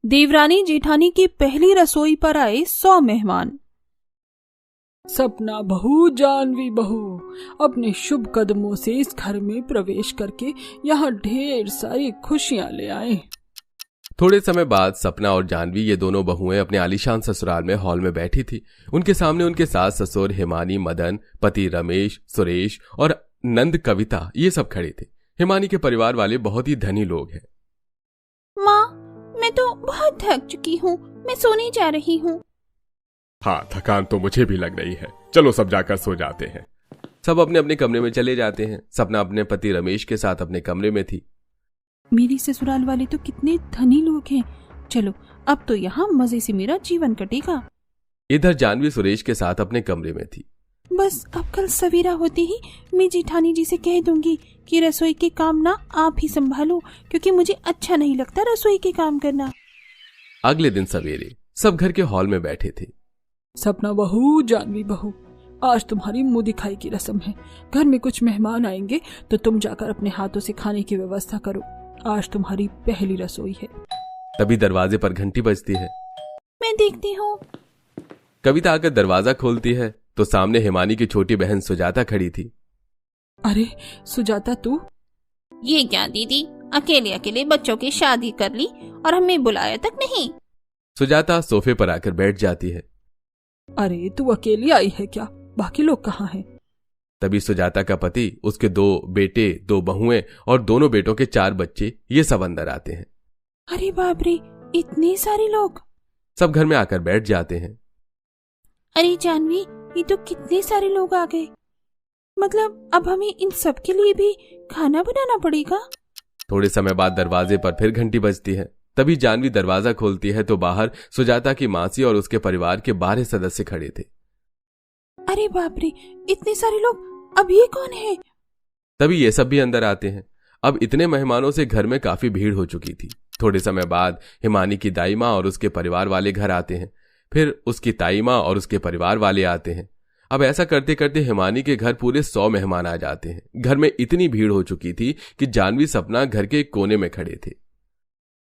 देवरानी जेठानी की पहली रसोई पर आए 100 मेहमान। सपना बहू, जानवी बहू अपने शुभ कदमों से इस घर में प्रवेश करके यहाँ ढेर सारी खुशियाँ ले आए। थोड़े समय बाद सपना और जानवी, ये दोनों बहुएं अपने आलीशान ससुराल में हॉल में बैठी थी। उनके सामने उनके सास ससुर हिमानी, मदन, पति रमेश, सुरेश और नंद कविता ये सब खड़े थे। हिमानी के परिवार वाले बहुत ही धनी लोग हैं। माँ, मैं तो बहुत थक चुकी हूँ, मैं सोने जा रही हूँ। हाँ, थकान तो मुझे भी लग रही है, चलो सब जाकर सो जाते हैं। सब अपने अपने कमरे में चले जाते हैं। सपना अपने पति रमेश के साथ अपने कमरे में थी। मेरी ससुराल वाले तो कितने धनी लोग हैं, चलो अब तो यहाँ मजे से मेरा जीवन कटेगा। इधर जानवी सुरेश के साथ अपने कमरे में थी। बस अब कल सवेरा होते ही मैं जेठानी जी से कह दूंगी कि रसोई के काम ना आप ही संभालो, क्योंकि मुझे अच्छा नहीं लगता रसोई के काम करना। अगले दिन सवेरे सब घर के हॉल में बैठे थे। सपना बहू, जानवी बहू, आज तुम्हारी मुंह दिखाई की रस्म है। घर में कुछ मेहमान आएंगे तो तुम जाकर अपने हाथों से खाने की व्यवस्था करो। आज तुम्हारी पहली रसोई है। तभी दरवाजे पर घंटी बजती है। मैं देखती हूँ। कविता आकर दरवाजा खोलती है तो सामने हिमानी की छोटी बहन सुजाता खड़ी थी। अरे सुजाता, तू? ये क्या दीदी, अकेले अकेले बच्चों की शादी कर ली और हमें बुलाया तक नहीं। सुजाता सोफे पर आकर बैठ जाती है। अरे तू अकेली आई है क्या? बाकी लोग कहाँ हैं? तभी सुजाता का पति, उसके 2 बेटे, 2 बहुएं और दोनों बेटों के 4 बच्चे, ये सब अंदर आते हैं। अरे बाप रे, इतने सारे लोग! सब घर में आकर बैठ जाते हैं। अरे जानवी, ये तो कितने सारे लोग आ गए। मतलब अब हमें इन सब के लिए भी खाना बनाना पड़ेगा। थोड़े समय बाद दरवाजे पर फिर घंटी बजती है। तभी जानवी दरवाजा खोलती है तो बाहर सुजाता की मासी और उसके परिवार के 12 सदस्य खड़े थे। अरे बाप रे, इतने सारे लोग! अब ये कौन है? तभी ये सब भी अंदर आते हैं। अब इतने मेहमानों से घर में काफी भीड़ हो चुकी थी। थोड़े समय बाद हिमानी की दाई माँ और उसके परिवार वाले घर आते हैं। फिर उसकी ताई माँ और उसके परिवार वाले आते हैं। अब ऐसा करते करते हिमानी के घर पूरे 100 मेहमान आ जाते हैं। घर में इतनी भीड़ हो चुकी थी कि जानवी सपना घर के एक कोने में खड़े थे।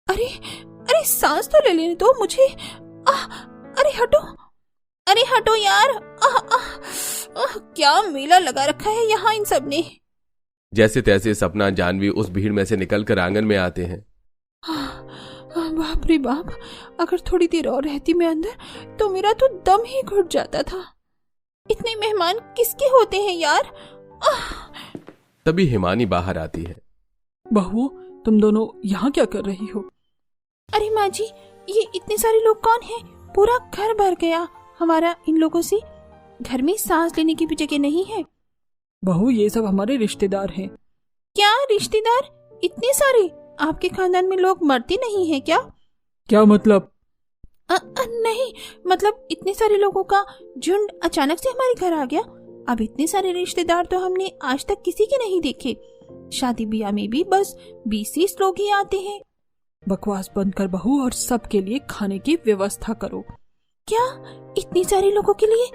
अरे अरे, सांस तो ले लेने दो मुझे। अरे हटो, अरे हटो यार। क्या मेला लगा रखा है यहाँ इन सब ने। जैसे तैसे सपना, जानवी उस भीड़ में से निकलकर आंगन में आते हैं। बाप रे बाप, अगर थोड़ी देर और रहती मैं अंदर तो मेरा तो दम ही घुट जाता था। इतने मेहमान किसके होते हैं यार? तभी हिमानी बाहर आती है। बहू, तुम दोनों यहाँ क्या कर रही हो? अरे माँ जी, ये इतने सारे लोग कौन हैं? पूरा घर भर गया हमारा इन लोगों से। घर में सांस लेने की भी जगह नहीं है। बहू, ये सब हमारे रिश्तेदार हैं। क्या रिश्तेदार? इतने सारे? आपके खानदान में लोग मरते नहीं हैं क्या? क्या मतलब? नहीं, मतलब इतने सारे लोगों का झुंड अचानक से हमारे घर आ गया। अब इतने सारे रिश्तेदार तो हमने आज तक किसी के नहीं देखे। शादी ब्याह में भी बस 20-30 लोग ही आते हैं। बकवास बंद कर बहू और सबके लिए खाने की व्यवस्था करो। क्या इतने सारे लोगों के लिए?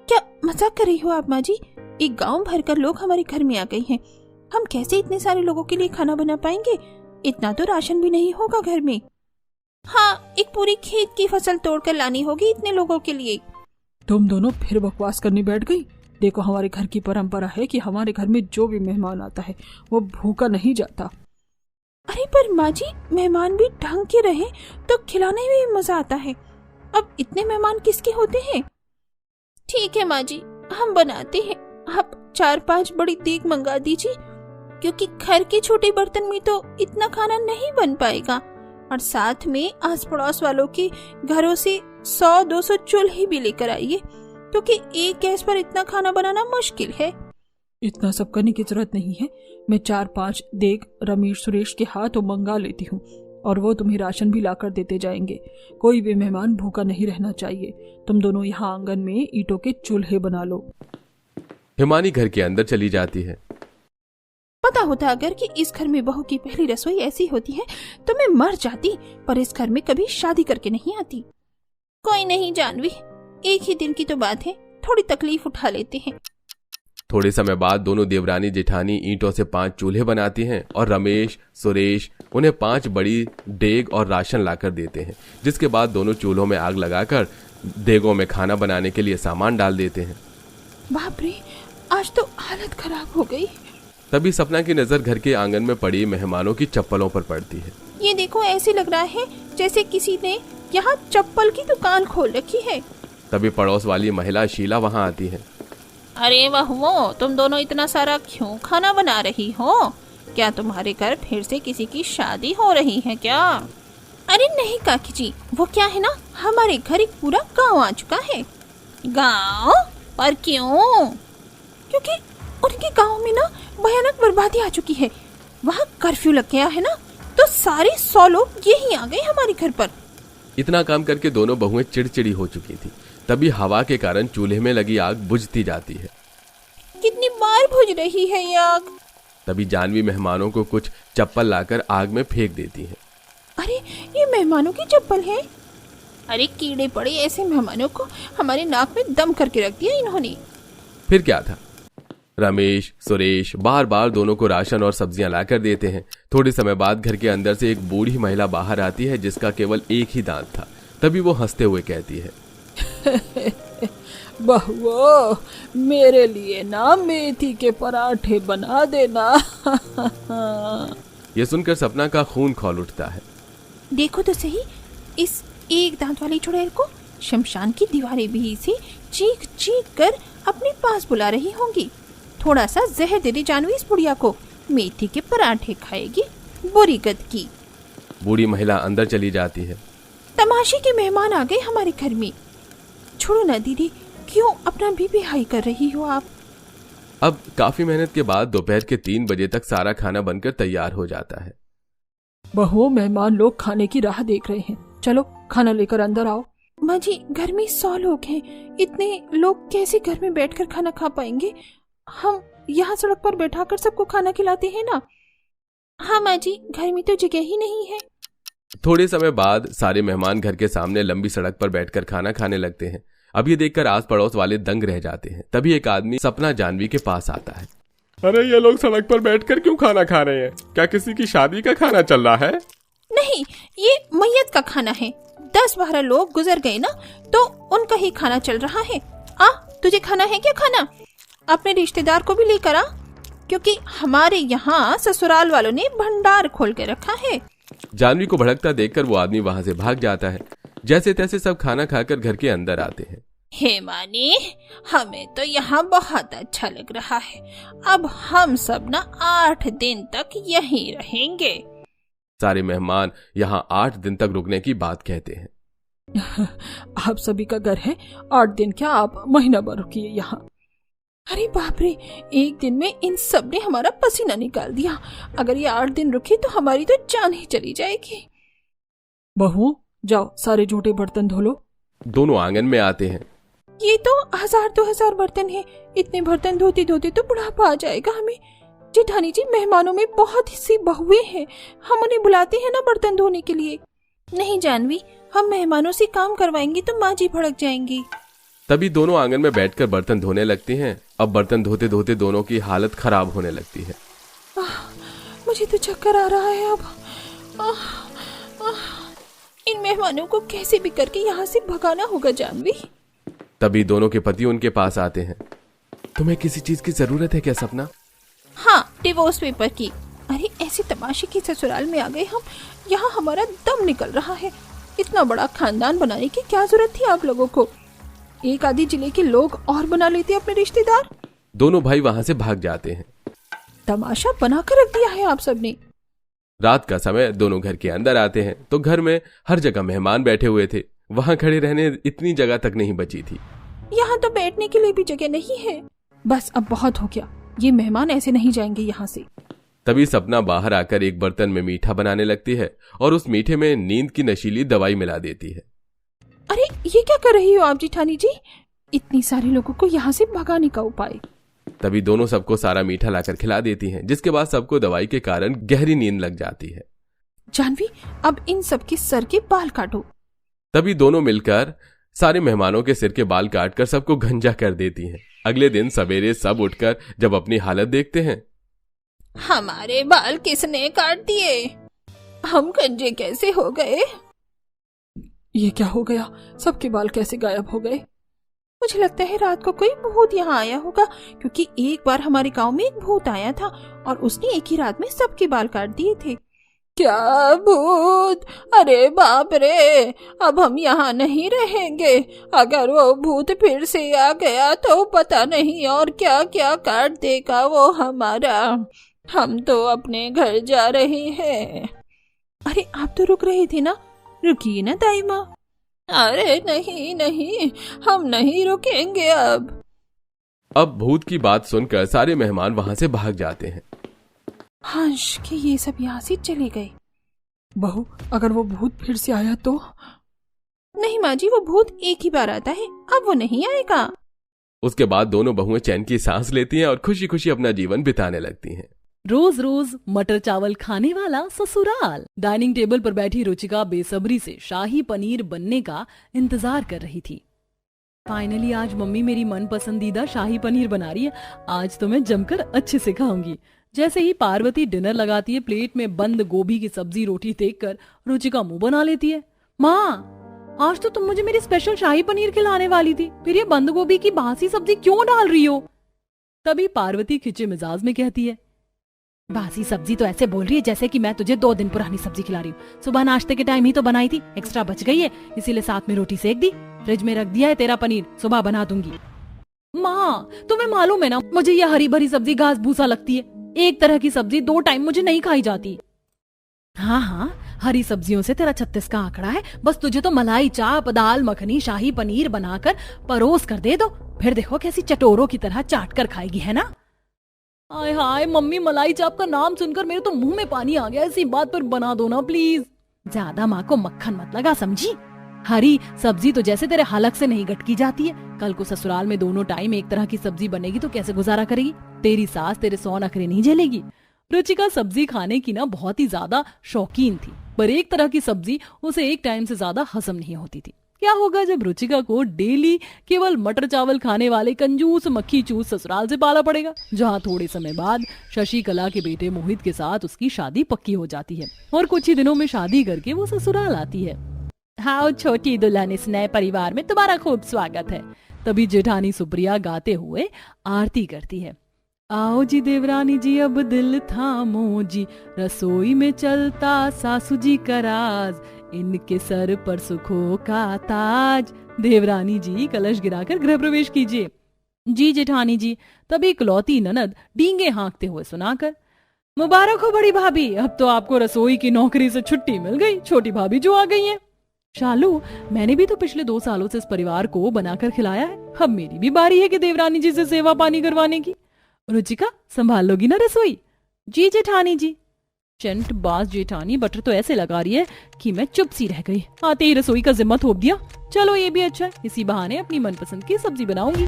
क्या मजाक कर रही हो आप माँ जी? एक गांव भर कर लोग हमारे घर में आ गए हैं। हम कैसे इतने सारे लोगों के लिए खाना बना पाएंगे? इतना तो राशन भी नहीं होगा घर में। हाँ, एक पूरी खेत की फसल तोड़कर लानी होगी इतने लोगों के लिए। तुम दोनों फिर बकवास करने बैठ गई। देखो, हमारे घर की परंपरा है कि हमारे घर में जो भी मेहमान आता है वो भूखा नहीं जाता। अरे पर माँ जी, मेहमान भी ढंग के रहे तो खिलाने में भी मजा आता है। अब इतने मेहमान किसके होते हैं? ठीक है माँ जी, हम बनाते हैं। आप 4-5 बड़ी देग मंगा दीजिए, क्योंकि घर के छोटे बर्तन में तो इतना खाना नहीं बन पाएगा। और साथ में आस पड़ोस वालों के घरों से 100-200 चूल्हे भी लेकर आइए, क्योंकि एक गैस पर इतना खाना बनाना मुश्किल है। इतना सब करने की जरूरत नहीं है। मैं 4-5 देग रमेश सुरेश के हाथों मंगा लेती हूँ और वो तुम्हें राशन भी लाकर देते जाएंगे। कोई भी मेहमान भूखा नहीं रहना चाहिए। तुम दोनों यहाँ आंगन में ईंटों के चूल्हे बना लो। हिमानी घर के अंदर चली जाती है। पता होता अगर कि इस घर में बहू की पहली रसोई ऐसी होती है तो मैं मर जाती, पर इस घर में कभी शादी करके नहीं आती। कोई नहीं जानवी, एक ही दिन की तो बात है, थोड़ी तकलीफ उठा लेते हैं। थोड़े समय बाद दोनों देवरानी जेठानी ईंटों से 5 चूल्हे बनाती हैं और रमेश सुरेश उन्हें 5 बड़ी डेग और राशन लाकर देते हैं, जिसके बाद दोनों चूल्हों में आग लगाकर देगों में खाना बनाने के लिए सामान डाल देते हैं। बाप रे, आज तो हालत खराब हो गई। तभी सपना की नजर घर के आंगन में पड़ी मेहमानों की चप्पलों पर पड़ती है। ये देखो, ऐसे लग रहा है जैसे किसी ने यहाँ चप्पल की दुकान खोल रखी है। तभी पड़ोस वाली महिला शीला वहाँ आती है। अरे वाह, तुम दोनों इतना सारा क्यों खाना बना रही हो? क्या तुम्हारे घर फिर से किसी की शादी हो रही है क्या? अरे नहीं काकी जी, वो क्या है ना, हमारे घर एक पूरा गांव आ चुका है। गांव? पर क्यों? क्योंकि उनके गांव में ना भयानक बर्बादी आ चुकी है। वहाँ कर्फ्यू लग गया है ना, तो सारे 100 लोग यहीं आ गए हमारे घर पर। इतना काम करके दोनों बहुएं चिड़चिड़ी हो चुकी थी। तभी हवा के कारण चूल्हे में लगी आग बुझती जाती है। कितनी बार बुझ रही है ये आग? तभी जानवी मेहमानों को कुछ चप्पल लाकर आग में फेंक देती है। अरे ये मेहमानों की चप्पल है। अरे कीड़े पड़े ऐसे मेहमानों को हमारे नाक में दम करके रख दिया इन्होंने। फिर क्या था, रमेश सुरेश बार बार दोनों को राशन और सब्जियां लाकर देते हैं। थोड़े समय बाद घर के अंदर से एक बूढ़ी महिला बाहर आती है जिसका केवल एक ही दांत था। तभी वो हंसते हुए कहती है, बहुओ, मेरे लिए ना मेथी के पराठे बना देना। ये सुनकर सपना का खून खौल उठता है। देखो तो सही, इस एक दांत वाली चुड़ैल को शमशान की दीवारें भी इसे चीख चीख कर अपने पास बुला रही होंगी। थोड़ा सा जहर दे दे जानवी इस बुढ़िया को, मेथी के पराठे खाएगी, बुरी गत की। बूढ़ी महिला अंदर चली जाती है। तमाशे के मेहमान आ गए हमारे घर में। छोड़ो ना दीदी, क्यों अपना बीपी हाई कर रही हो आप? अब काफी मेहनत के बाद दोपहर के 3 बजे तक सारा खाना बनकर तैयार हो जाता है। बहुओं, मेहमान लोग खाने की राह देख रहे हैं, चलो खाना लेकर अंदर आओ। माँ जी, घर में 100 लोग हैं, इतने लोग कैसे घर में बैठकर खाना खा पाएंगे? हम यहाँ सड़क पर बैठाकर सबको खाना खिलाते हैं ना। हाँ माँ जी, घर में तो जगह ही नहीं है। थोड़े समय बाद सारे मेहमान घर के सामने लंबी सड़क पर बैठकर खाना खाने लगते हैं। अब ये देखकर आस पड़ोस वाले दंग रह जाते हैं। तभी एक आदमी सपना जानवी के पास आता है। अरे ये लोग सड़क पर बैठकर क्यों खाना खा रहे हैं? क्या किसी की शादी का खाना चल रहा है? नहीं, ये मैयत का खाना है। 10-12 लोग गुजर गए ना, तो उनका ही खाना चल रहा है। तुझे खाना है क्या? खाना अपने रिश्तेदार को भी लेकर आ, क्योंकि हमारे यहाँ ससुराल वालों ने भंडार खोल के रखा है। जानवी को भड़कता देखकर वो आदमी वहाँ से भाग जाता है। जैसे तैसे सब खाना खाकर घर के अंदर आते हैं। हे मानी, हमें तो यहाँ बहुत अच्छा लग रहा है। अब हम सब ना 8 दिन तक यहीं रहेंगे। सारे मेहमान यहाँ 8 दिन तक रुकने की बात कहते हैं। आप सभी का घर है, 8 दिन क्या, आप महीना भर रुकिए यहाँ। अरे बाप रे, एक दिन में इन सब ने हमारा पसीना निकाल दिया। अगर ये 8 दिन रुके तो हमारी तो जान ही चली जाएगी। बहू, जाओ सारे झूठे बर्तन धो लो। दोनों आंगन में आते हैं। ये तो 1000-2000 बर्तन हैं। इतने बर्तन धोते धोते तो बुढ़ापा आ जाएगा हमें। जेठानी जी, मेहमानों में बहुत सी बहुएं हैं, हम उन्हें बुलाते हैं ना बर्तन धोने के लिए। नहीं जानवी, हम मेहमानों से काम करवाएंगे तो माँ जी भड़क जाएंगी। तभी दोनों आंगन में बैठकर बर्तन धोने लगती हैं। अब बर्तन धोते धोते दोनों की हालत खराब होने लगती है। मुझे तो चक्कर आ रहा है अब। इन मेहमानों को कैसे भी करके यहाँ से भगाना होगा जानवी। तभी दोनों के पति उनके पास आते हैं। तुम्हें किसी चीज की जरूरत है क्या सपना? हाँ, डिवोर्स पेपर की। अरे ऐसे तमाशे के ससुराल में आ गए हम, यहाँ हमारा दम निकल रहा है। इतना बड़ा खानदान बनाने की क्या जरूरत थी आप लोगों को? एक आधी जिले के लोग और बना लेते अपने रिश्तेदार। दोनों भाई वहाँ से भाग जाते हैं। तमाशा बनाकर रख दिया है आप सबने। रात का समय दोनों घर के अंदर आते हैं तो घर में हर जगह मेहमान बैठे हुए थे। वहाँ खड़े रहने इतनी जगह तक नहीं बची थी। यहाँ तो बैठने के लिए भी जगह नहीं है। बस अब बहुत हो गया, ये मेहमान ऐसे नहीं जाएंगे यहाँ से। तभी सपना बाहर आकर एक बर्तन में मीठा बनाने लगती है और उस मीठे में नींद की नशीली दवाई मिला देती है। अरे ये क्या कर रही हो आप जेठानी जी? इतनी सारे लोगों को यहाँ से भगाने का उपाय। तभी दोनों सबको सारा मीठा लाकर खिला देती हैं, जिसके बाद सबको दवाई के कारण गहरी नींद लग जाती है। जानवी, अब इन सबके सर के बाल काटो। तभी दोनों मिलकर सारे मेहमानों के सिर के बाल काटकर सबको गंजा कर देती हैं। अगले दिन सवेरे सब उठकर जब अपनी हालत देखते हैं, हमारे बाल किसने काट दिए? हम गंजे कैसे हो गए? ये क्या हो गया? सबके बाल कैसे गायब हो गए? मुझे लगता है रात को कोई भूत यहाँ आया होगा, क्योंकि एक बार हमारे गांव में एक भूत आया था और उसने एक ही रात में सबके बाल काट दिए थे। क्या भूत? अरे बाप रे, अब हम यहाँ नहीं रहेंगे। अगर वो भूत फिर से आ गया तो पता नहीं और क्या क्या काट देगा वो हमारा। हम तो अपने घर जा रहे हैं। अरे आप तो रुक रहे थे ना, रुकिए ना दाई माँ। अरे नहीं नहीं, हम नहीं रुकेंगे अब भूत की बात सुनकर सारे मेहमान वहां से भाग जाते हैं। हंस के ये सब यहाँ से चले गए। बहू, अगर वो भूत फिर से आया तो? नहीं माँ जी, वो भूत एक ही बार आता है, अब वो नहीं आएगा। उसके बाद दोनों बहुएं चैन की सांस लेती हैं और खुशी खुशी अपना जीवन बिताने लगती हैं। रोज रोज मटर चावल खाने वाला ससुराल। डाइनिंग टेबल पर बैठी रुचिका बेसब्री से शाही पनीर बनने का इंतजार कर रही थी। फाइनली आज मम्मी मेरी मन पसंदीदा शाही पनीर बना रही है। आज तो मैं जमकर अच्छे से खाऊंगी। जैसे ही पार्वती डिनर लगाती है, प्लेट में बंद गोभी की सब्जी रोटी देखकर रुचिका मुंह बना लेती है। माँ, आज तो तुम मुझे मेरी स्पेशल शाही पनीर खिलाने वाली थी, फिर ये बंद गोभी की बासी सब्जी क्यों डाल रही हो? तभी पार्वती खिंचे मिजाज में कहती है, बासी सब्जी तो ऐसे बोल रही है जैसे कि मैं तुझे 2 दिन पुरानी सब्जी खिला रही हूँ। सुबह नाश्ते के टाइम ही तो बनाई थी, एक्स्ट्रा बच गई है, इसीलिए साथ में रोटी सेक दी। फ्रिज में रख दिया है तेरा पनीर, सुबह बना दूंगी। माँ, तुम्हें मालूम है ना, मुझे ये हरी भरी सब्जी घास भूसा लगती है। एक तरह की सब्जी 2 टाइम मुझे नहीं खाई जाती। हाँ हाँ, हरी सब्जियों से तेरा 36 का आंकड़ा है। बस तुझे तो मलाई चाप, दाल मखनी, शाही पनीर बनाकर परोस कर दे दो, फिर देखो कैसी चटोरों की तरह चाट कर खाएगी, है ना? हाय हाय मम्मी, मलाई चाप का नाम सुनकर मेरे तो मुंह में पानी आ गया। इसी बात पर बना दो ना प्लीज। ज्यादा माँ को मक्खन मत लगा, समझी? हरी सब्जी तो जैसे तेरे हलक से नहीं गटकी जाती है। कल को ससुराल में दोनों टाइम एक तरह की सब्जी बनेगी तो कैसे गुजारा करेगी? तेरी सास तेरे 100 नखरे नहीं झेलेगी। रुचिका सब्जी खाने की ना बहुत ही ज्यादा शौकीन थी, पर एक तरह की सब्जी उसे एक टाइम से ज्यादा हजम नहीं होती थी। क्या होगा जब रुचिका को डेली केवल मटर चावल खाने वाले कंजूस मक्खी चूस ससुराल से पाला पड़ेगा, जहाँ थोड़े समय बाद शशिकला के बेटे मोहित के साथ उसकी शादी पक्की हो जाती है और कुछ ही दिनों में शादी करके वो ससुराल आती है। हाँ छोटी दुल्हन, इस नए परिवार में तुम्हारा खूब स्वागत है। तभी जेठानी सुप्रिया गाते हुए आरती करती है। आओ जी देवरानी जी, अब दिल थामो जी, रसोई में चलता सासू जी का राज, इनके सर पर सुखों का ताज। देवरानी जी कलश गिराकर गृह प्रवेश कीजिए। जी जेठानी जी। तभी इकलौती ननद डींगे हाँकते हुए सुनाकर, मुबारक हो बड़ी भाभी, अब तो आपको रसोई की नौकरी से छुट्टी मिल गई। छोटी भाभी जो आ गई है। शालू, मैंने भी तो पिछले 2 सालों से इस परिवार को बनाकर खिलाया है, अब मेरी भी बारी है कि देवरानी जी से सेवा पानी करवाने की। रुचिका, संभाल लोगी ना रसोई? जी जेठानी जी। चंट बाज जेठानी बटर तो ऐसे लगा रही है कि मैं चुप सी रह गई। आते ही रसोई का जिम्मा थोप दिया। चलो ये भी अच्छा है, इसी बहाने अपनी मनपसंद की सब्जी बनाऊंगी।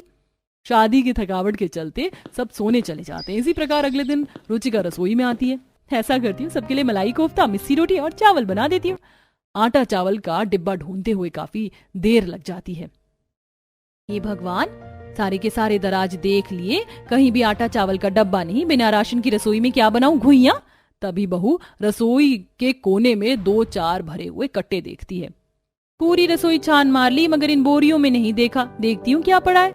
शादी की थकावट के चलते सब सोने चले जाते हैं। इसी प्रकार अगले दिन रुचिका रसोई में आती है। ऐसा करती हूँ, सबके लिए मलाई कोफ्ता, मिस्सी रोटी और चावल बना देती हूँ। आटा चावल का डिब्बा ढूंढते हुए काफी देर लग जाती है। ये भगवान, सारे के सारे दराज देख लिए, कहीं भी आटा चावल का डब्बा नहीं। बिना राशन की रसोई में क्या बनाऊं, घुइयां? तभी बहू रसोई के कोने में 2-4 भरे हुए कट्टे देखती है। पूरी रसोई छान मार ली, मगर इन बोरियों में नहीं देखा। देखती हूँ क्या पड़ा है।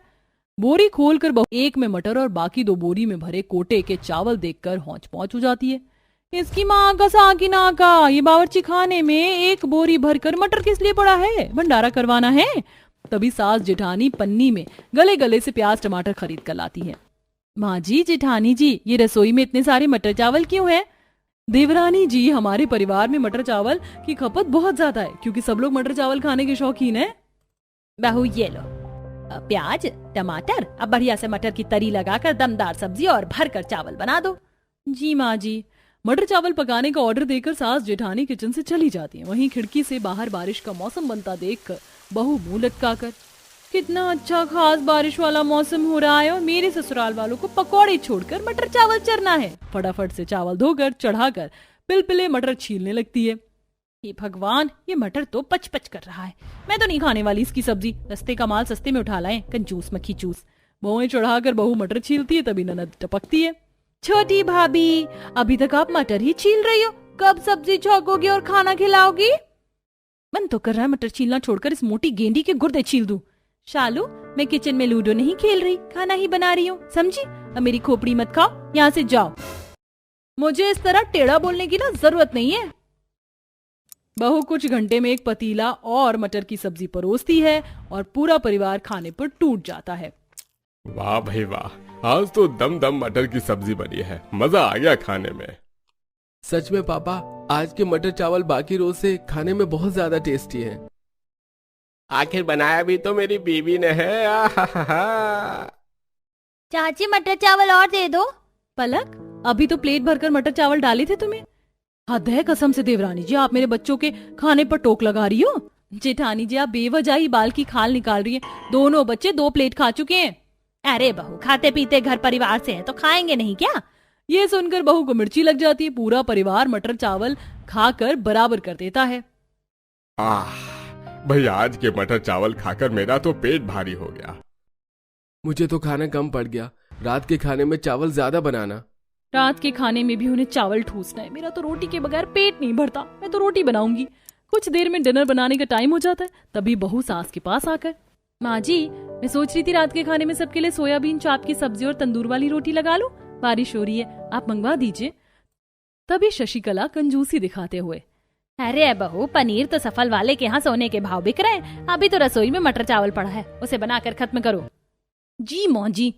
बोरी खोलकर बहू एक में मटर और बाकी 2 बोरी में भरे कोटे के चावल देखकर हौच पौच हो जाती है। इसकी माँ का साकी ना का, ये बावर्ची खाने में 1 बोरी भरकर मटर किस लिए पड़ा है? भंडारा करवाना है? तभी सास जेठानी पन्नी में गले गले से प्याज टमाटर खरीद कर लाती है। माँ जी, जेठानी जी, ये रसोई में इतने सारे मटर चावल क्यों हैं? देवरानी जी, हमारे परिवार में मटर चावल की खपत बहुत ज्यादा है, क्योंकि सब लोग मटर चावल खाने के शौकीन हैं। बहू ये लो प्याज टमाटर, अब बढ़िया से मटर की तरी लगाकर दमदार सब्जी और भरकर चावल बना दो। जी माँ जी। मटर चावल पकाने का ऑर्डर देकर सास जेठानी किचन से चली जाती है। वहीं खिड़की से बाहर बारिश का मौसम बनता देखकर बहू मुंह लटकाकर, कितना अच्छा खास बारिश वाला मौसम हो रहा है और मेरे ससुराल वालों को पकौड़े छोड़कर मटर चावल चरना है। फटाफट से चावल धोकर चढ़ाकर पिलपिले मटर छीलने लगती है। हे भगवान, ये मटर तो पच पच कर रहा है। मैं तो नहीं खाने वाली इसकी सब्जी। सस्ते का माल सस्ते में उठा लाएं, कंजूस मक्खी चूस। बहुएं चढ़ाकर बहू मटर छीलती है, तभी ननद टपकती है। छोटी भाभी, अभी तक आप मटर ही छील रही हो, कब सब्जी छौंकोगी और खाना खिलाओगी? मन तो कर रहा है मटर छीलना छोड़कर इस मोटी गेंडी के गुर्दे छील दूं। शालू, मैं किचन में लूडो नहीं खेल रही, खाना ही बना रही हूँ, समझी? अब मेरी खोपड़ी मत खाओ, यहाँ से जाओ। मुझे इस तरह टेढ़ा बोलने की ना जरूरत नहीं है। बहू कुछ घंटे में एक पतीला और मटर की सब्जी परोसती है और पूरा परिवार खाने पर टूट जाता है। वाह भाई वाह, आज तो दम दम मटर की सब्जी बनी है, मजा आ गया खाने में। सच में पापा, आज के मटर चावल बाकी रोज से खाने में बहुत ज्यादा टेस्टी है। आखिर बनाया भी तो मेरी बीवी ने है। चाची, मटर चावल और दे दो। पलक, अभी तो प्लेट भरकर मटर चावल डाले थे तुम्हें। हद है कसम से देवरानी जी, आप मेरे बच्चों के खाने पर टोक लगा रही हो। जेठानी जी, आप बेवजह ही बाल की खाल निकाल रही हैं। दोनों बच्चे 2 प्लेट खा चुके हैं। अरे बहू, खाते पीते घर परिवार से है तो खाएंगे नहीं क्या? ये सुनकर बहू को मिर्ची लग जाती है। पूरा परिवार मटर चावल खाकर बराबर कर देता है। भाई, आज के मटर चावल खाकर मेरा तो पेट भारी हो गया। मुझे तो खाना कम पड़ गया, रात के खाने में चावल ज्यादा बनाना। रात के खाने में भी उन्हें चावल ठूसना है। मेरा तो रोटी के बगैर पेट नहीं भरता, मैं तो रोटी बनाऊंगी। कुछ देर में डिनर बनाने का टाइम हो जाता है, तभी बहू सास के पास आकर, माँ जी, मैं सोच रही थी रात के खाने में सबके लिए सोयाबीन चाप की सब्जी और तंदूर वाली रोटी लगा लूं। बारिश हो रही है, आप मंगवा दीजिए। तभी शशिकला कंजूसी दिखाते हुए, अरे बहू, पनीर तो सफल वाले के यहाँ सोने के भाव बिक रहे हैं। अभी तो रसोई में मटर चावल पड़ा है, उसे बनाकर खत्म करो। जी मौजी।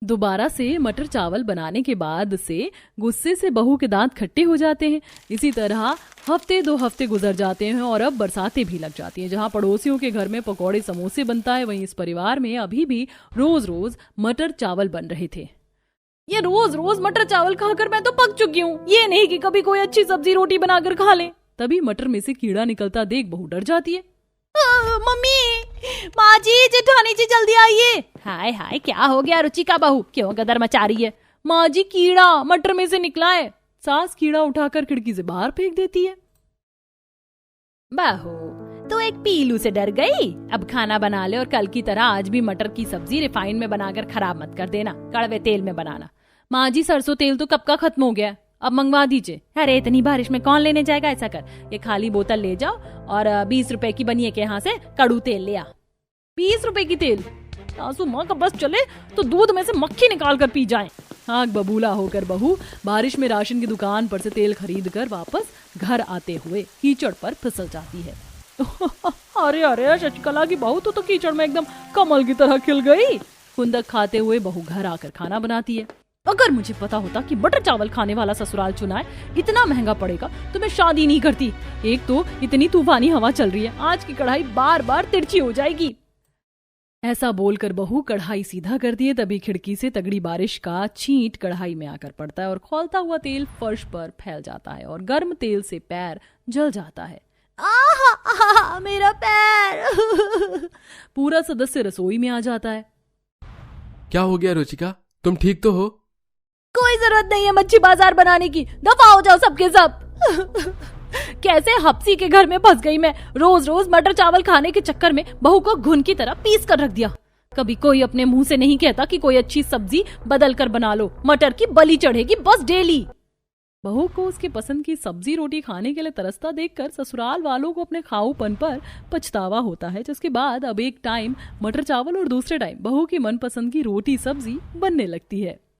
दोबारा से मटर चावल बनाने के बाद से गुस्से से बहू के दांत खट्टे हो जाते हैं। इसी तरह हफ्ते 2 हफ्ते गुजर जाते हैं और अब बरसातें भी लग जाती हैं। जहां पड़ोसियों के घर में पकौड़े समोसे बनता है, वहीं इस परिवार में अभी भी रोज रोज मटर चावल बन रहे थे। ये रोज रोज मटर चावल खाकर मैं तो पक चुकी हूँ। ये नहीं कि कभी कोई अच्छी सब्जी रोटी बनाकर खा ले। तभी मटर में से कीड़ा निकलता देख बहू डर जाती है। मम्मी, माँ जी, जेठानी जी, जल्दी आइए। हाय हाय, क्या हो गया रुचिका बहू, क्यों गदर मचा रही है? माँ जी, कीड़ा मटर में से निकला है। सास कीड़ा उठाकर खिड़की से बाहर फेंक देती है। बहू, तो एक पीलू से डर गई। अब खाना बना ले और कल की तरह आज भी मटर की सब्जी रिफाइंड में बनाकर खराब मत कर देना, कड़वे तेल में बनाना। माँ जी, सरसों तेल तो कब का खत्म हो गया, अब मंगवा दीजिए। अरे इतनी बारिश में कौन लेने जाएगा? ऐसा कर, ये खाली बोतल ले जाओ और 20 रुपए की बनिए के यहाँ से कड़ू तेल ले आ। 20 रुपए की तेल? सासू माँ का बस चले तो दूध में से मक्खी निकाल कर पी जाए। आंख बबूला होकर बहू बारिश में राशन की दुकान पर से तेल खरीद कर वापस घर आते हुए कीचड़ पर फिसल जाती है। अरे अरे, शशिकला की बहू तो कीचड़ में एकदम कमल की तरह खिल गई। खुंदक खाते हुए बहू घर आकर खाना बनाती है। अगर मुझे पता होता कि मटर चावल खाने वाला ससुराल चुना है, इतना महंगा पड़ेगा, तो मैं शादी नहीं करती। एक तो इतनी तूफानी हवा चल रही है, आज की कढ़ाई बार बार तिरछी हो जाएगी। ऐसा बोलकर बहू कढ़ाई सीधा कर दिए। तभी खिड़की से तगड़ी बारिश का छींट कढ़ाई में आकर पड़ता है और खौलता हुआ तेल फर्श पर फैल जाता है और गर्म तेल से पैर जल जाता है। आहा, मेरा पैर। पूरा सदस्य रसोई में आ जाता है। क्या हो गया रुचिका, तुम ठीक तो हो? कोई जरूरत नहीं है मच्छी बाजार बनाने की, दफा हो जाओ सबके सब। कैसे हप्सी के घर में फंस गई मैं। रोज रोज मटर चावल खाने के चक्कर में बहू को घुन की तरह पीस कर रख दिया। कभी कोई अपने मुंह से नहीं कहता कि कोई अच्छी सब्जी बदल कर बना लो, मटर की बलि चढ़ेगी बस डेली। बहू को उसके पसंद की सब्जी रोटी खाने के लिए तरसता देखकर ससुराल वालों को अपने खाऊपन पर पछतावा होता है, जिसके बाद अब एक टाइम मटर चावल और दूसरे टाइम बहू की मनपसंद की रोटी सब्जी बनने लगती है।